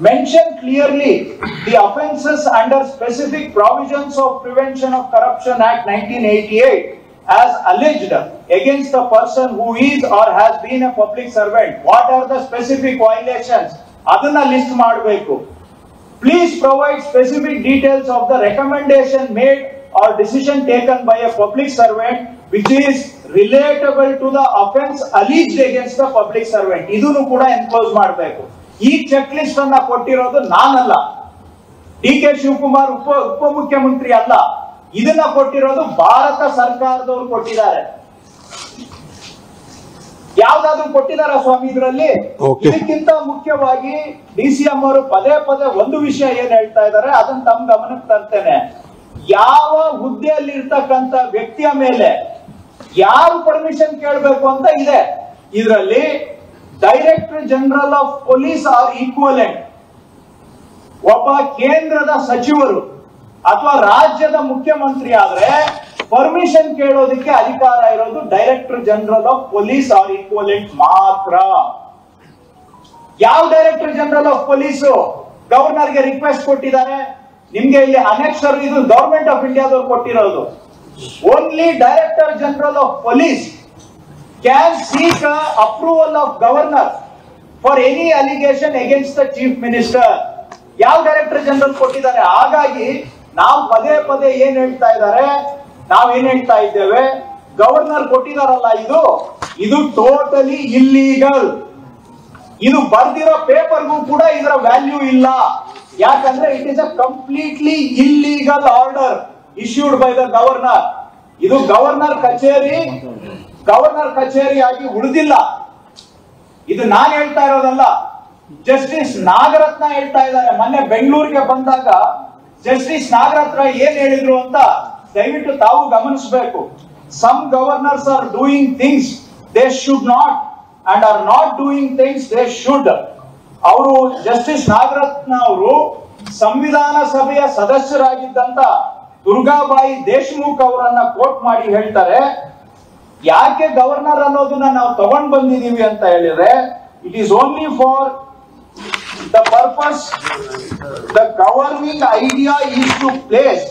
mention clearly the offences under specific provisions of Prevention of Corruption Act 1988 as alleged against the person who is or has been a public servant. What are the specific violations? Adana list ಮಾಡಬೇಕು. Please provide specific details of the recommendation made or decision taken by a public servant which is relatable to the offence alleged against the public servant. ಇದನ್ನು ಕೂಡ enclose ಮಾಡಬೇಕು. ಈ check list ಅನ್ನ ಕೊಟ್ಟಿರೋದು ನಾನಲ್ಲ, ಡಿ.ಕೆ. ಶಿವಕುಮಾರ್ ಉಪಮುಖ್ಯಮಂತ್ರಿ ಅಲ್ಲ, ಇದನ್ನ ಕೊಟ್ಟಿರೋದು ಭಾರತ ಸರ್ಕಾರದವರು ಕೊಟ್ಟಿದ್ದಾರೆ. ಯಾವ್ದಾದ್ರು ಕೊಟ್ಟಿದಾರ ಸ್ವಾಮಿ ಇದರಲ್ಲಿ? ಇದಕ್ಕಿಂತ ಮುಖ್ಯವಾಗಿ ಡಿ.ಸಿ.ಎಂ ಅವರು ಪದೇ ಪದೇ ಒಂದು ವಿಷಯ ಏನ್ ಹೇಳ್ತಾ ಇದ್ದಾರೆ ಅದನ್ನ ತಮ್ಮ ಗಮನಕ್ಕೆ ತರ್ತೇನೆ. ಯಾವ ಹುದ್ದೆಯಲ್ಲಿ ಇರ್ತಕ್ಕಂತ ವ್ಯಕ್ತಿಯ ಮೇಲೆ ಯಾರು ಪರ್ಮಿಷನ್ ಕೇಳಬೇಕು ಅಂತ ಇದೆ. ಇದರಲ್ಲಿ director general of police or equivalent, ಒಬ್ಬ ಕೇಂದ್ರದ ಸಚಿವರು ಅಥವಾ ರಾಜ್ಯದ ಮುಖ್ಯಮಂತ್ರಿ ಆದ್ರೆ ಪರ್ಮಿಷನ್ ಕೇಳೋದಕ್ಕೆ ಅಧಿಕಾರ ಇರೋದು director general of police or equivalent ಮಾತ್ರ. ಯಾವ ಡೈರೆಕ್ಟರ್ ಜನರಲ್ ಆಫ್ ಪೊಲೀಸ್ ಗವರ್ನರ್ಗೆ ರಿಕ್ವೆಸ್ಟ್ ಕೊಟ್ಟಿದ್ದಾರೆ? ನಿಮ್ಗೆ ಇಲ್ಲಿ ಅನೆಕ್ಷರ್ ಇದು ಗವರ್ಮೆಂಟ್ ಆಫ್ ಇಂಡಿಯಾದವ್ರು ಕೊಟ್ಟಿರೋದು. Only director general of police can seek approval of governor for any allegation against the chief minister. ಯಾವ ಡೈರೆಕ್ಟರ್ ಜನರಲ್ ಕೊಟ್ಟಿದ್ದಾರೆ? ಹಾಗಾಗಿ ನಾವು ಪದೇ ಪದೇ ಏನ್ ಹೇಳ್ತಾ ಇದ್ದಾರೆ, ನಾವೇನ್ ಹೇಳ್ತಾ ಇದ್ದೇವೆ, ಗವರ್ನರ್ ಕೊಟ್ಟಿದಾರಲ್ಲ ಇದು ಟೋಟಲಿ ಇಲ್ಲೀಗಲ್. ಇದು ಬರ್ದಿರೋ ಪೇಪರ್ಗೂ ಕೂಡ ಇದರ ವ್ಯಾಲ್ಯೂ ಇಲ್ಲ. ಯಾಕಂದ್ರೆ it is a completely illegal order issued by the governor. ಇದು ಗವರ್ನರ್ ಕಚೇರಿ ಆಗಿ ಉಳಿದಿಲ್ಲ. ಇದು ನಾನು ಹೇಳ್ತಾ ಇರೋದಲ್ಲ, ಜಸ್ಟಿಸ್ ನಾಗರತ್ನ ಹೇಳ್ತಾ ಇದ್ದಾರೆ. ಮೊನ್ನೆ ಬೆಂಗಳೂರಿಗೆ ಬಂದಾಗ ಜಸ್ಟಿಸ್ ನಾಗರತ್ನ ಏನ್ ಹೇಳಿದ್ರು ಅಂತ ದಯವಿಟ್ಟು ತಾವು ಗಮನಿಸಬೇಕು. Some governors are doing things they should not and are not doing things they should. ಅವರು ಜಸ್ಟಿಸ್ ನಾಗರತ್ನ ಅವರು ಸಂವಿಧಾನ ಸಭೆಯ ಸದಸ್ಯರಾಗಿದ್ದಂತ ದುರ್ಗಾಬಾಯಿ ದೇಶಮುಖ್ ಅವರನ್ನ ಕೋಟ್ ಮಾಡಿ ಹೇಳ್ತಾರೆ, ಯಾಕೆ ಗವರ್ನರ್ ಅನ್ನೋದನ್ನ ನಾವು ತಗೊಂಡ್ ಬಂದಿದೀವಿ ಅಂತ ಹೇಳಿದ್ರೆ, it is only for the purpose, the governing idea is to place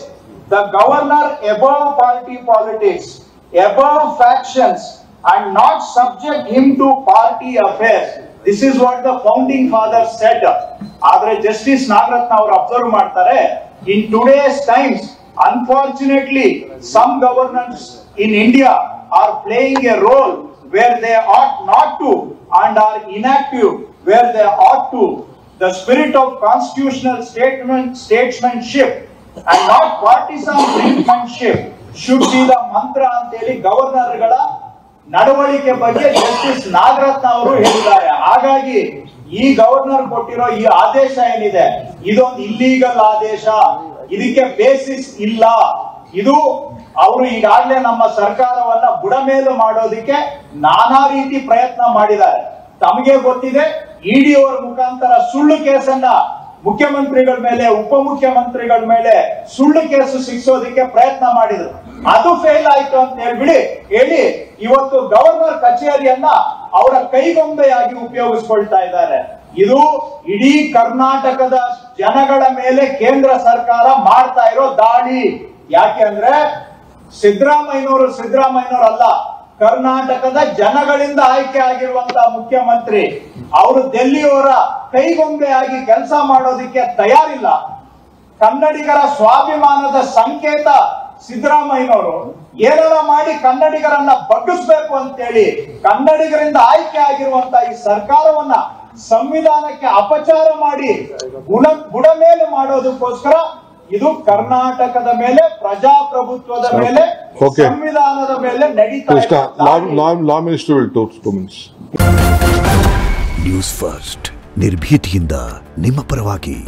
the governor above party politics, above factions, and not subject him to party affairs. This is what the founding fathers said. Adre Justice Nagaratna ಅವರು observe ಮಾಡ್ತಾರೆ, in today's times unfortunately some governors in India are playing a role where they ought not to and are inactive where they ought to. The spirit of constitutional statesmanship and not partisan brinkmanship should be the mantra ಅಂತೇಳಿ ಗವರ್ನರ್ಗಳ ನಡವಳಿಕೆ ಬಗ್ಗೆ justice Nagarathna ಅವರು ಹೇಳಿದ್ದಾರೆ. ಹಾಗಾಗಿ ಈ governor ಕೊಟ್ಟಿರೋ ಈ ಆದೇಶ ಏನಿದೆ ಇದೊಂದು ಇಲ್ಲೀಗಲ್ ಆದೇಶ, ಇದಕ್ಕೆ ಬೇಸಿಸ್ ಇಲ್ಲ. ಇದು ಅವರು ಈಗಾಗಲೇ ನಮ್ಮ ಸರ್ಕಾರವನ್ನ ಬುಡಮೇಲು ಮಾಡೋದಕ್ಕೆ ನಾನಾ ರೀತಿ ಪ್ರಯತ್ನ ಮಾಡಿದ್ದಾರೆ. ತಮಗೆ ಗೊತ್ತಿದೆ, ಇಡಿ ಅವರ ಮುಖಾಂತರ ಸುಳ್ಳು ಕೇಸನ್ನ ಮುಖ್ಯಮಂತ್ರಿಗಳ ಮೇಲೆ ಉಪಮುಖ್ಯಮಂತ್ರಿಗಳ ಮೇಲೆ ಸುಳ್ಳು ಕೇಸು ಸಿಕ್ಸೋದಕ್ಕೆ ಪ್ರಯತ್ನ ಮಾಡಿದ್ರು. ಅದು ಫೇಲ್ ಆಯ್ತು ಅಂತ ಹೇಳಿ ಇವತ್ತು ಗವರ್ನರ್ ಕಚೇರಿಯನ್ನ ಅವರ ಕೈಗೊಂಬೆಯಾಗಿ ಉಪಯೋಗಿಸ್ಕೊಳ್ತಾ ಇದ್ದಾರೆ. ಇದು ಇಡೀ ಕರ್ನಾಟಕದ ಜನಗಳ ಮೇಲೆ ಕೇಂದ್ರ ಸರ್ಕಾರ ಮಾಡ್ತಾ ಇರೋ ದಾಳಿ. ಯಾಕೆ ಅಂದ್ರೆ ಸಿದ್ದರಾಮಯ್ಯನವರು ಅಲ್ಲ, ಕರ್ನಾಟಕದ ಜನಗಳಿಂದ ಆಯ್ಕೆ ಆಗಿರುವಂತಹ ಮುಖ್ಯಮಂತ್ರಿ. ಅವರು ಡೆಲ್ಲಿಯವರ ಕೈಗೊಂಬೆಯಾಗಿ ಕೆಲಸ ಮಾಡೋದಕ್ಕೆ ತಯಾರಿಲ್ಲ. ಕನ್ನಡಿಗರ ಸ್ವಾಭಿಮಾನದ ಸಂಕೇತ ಸಿದ್ದರಾಮಯ್ಯನವರು ಏನೆಲ್ಲ ಮಾಡಿ ಕನ್ನಡಿಗರನ್ನ ಬಗ್ಗಿಸ್ಬೇಕು ಅಂತೇಳಿ ಕನ್ನಡಿಗರಿಂದ ಆಯ್ಕೆ ಆಗಿರುವಂತಹ ಈ ಸರ್ಕಾರವನ್ನ ಸಂವಿಧಾನಕ್ಕೆ ಅಪಚಾರ ಮಾಡಿ ಬುಡಮೇಲು ಮಾಡೋದಕ್ಕೋಸ್ಕರ ಇದು ಕರ್ನಾಟಕದ ಮೇಲೆ, ಪ್ರಜಾಪ್ರಭುತ್ವದ ಮೇಲೆ, ಸಂವಿಧಾನದ ಮೇಲೆ ನಡೀತಾ ನ್ಯೂಸ್ ಫಸ್ಟ್ ನಿರ್ಭೀತಿಯಿಂದ ನಿಮ್ಮ ಪರವಾಗಿ.